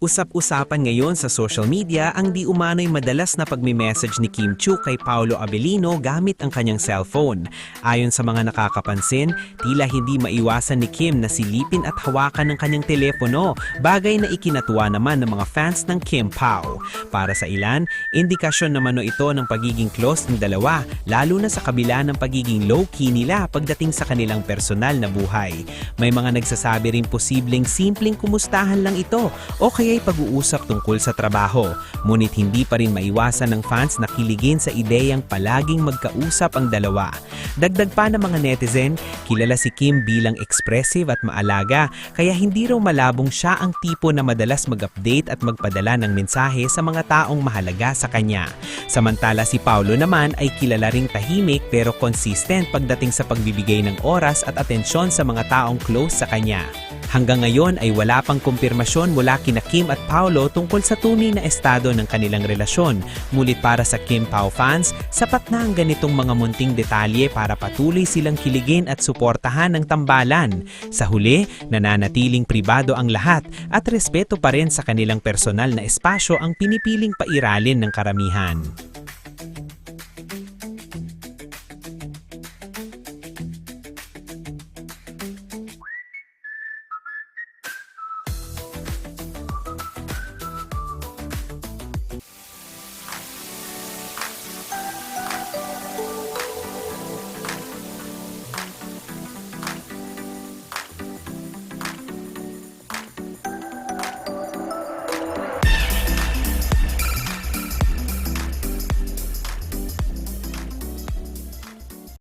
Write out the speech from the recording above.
Usap-usapan ngayon sa social media ang di umano'y madalas na pagmi-message ni Kim Chiu kay Paolo Abellino gamit ang kanyang cellphone. Ayon sa mga nakakapansin, tila hindi maiwasan ni Kim na silipin at hawakan ng kanyang telepono, bagay na ikinatuwa naman ng mga fans ng Kim Pao. Para sa ilan, indikasyon naman ito ng pagiging close ng dalawa, lalo na sa kabila ng pagiging low-key nila pagdating sa kanilang personal na buhay. May mga nagsasabi rin posibleng simpleng kumustahan lang ito o kaya'y pag-uusap tungkol sa trabaho. Ngunit hindi pa rin maiwasan ng fans na kiligin sa ideyang palaging magkausap ang dalawa. Dagdag pa ng mga netizen, kilala si Kim bilang expressive at maalaga, kaya hindi raw malabong siya ang tipo na madalas mag-update at magpadala ng mensahe sa mga taong mahalaga sa kanya. Samantala si Paolo naman ay kilala ring tahimik pero consistent pagdating sa pagbibigay ng oras at atensyon sa mga taong close sa kanya. Hanggang ngayon ay wala pang kumpirmasyon mula kina Kim at Paolo tungkol sa tunay na estado ng kanilang relasyon. Ngunit para sa Kim Pao fans, sapat na ang ganitong mga munting detalye para patuloy silang kiligin at suportahan ng tambalan. Sa huli, nananatiling pribado ang lahat at respeto pa rin sa kanilang personal na espasyo ang pinipiling pairalin ng karamihan.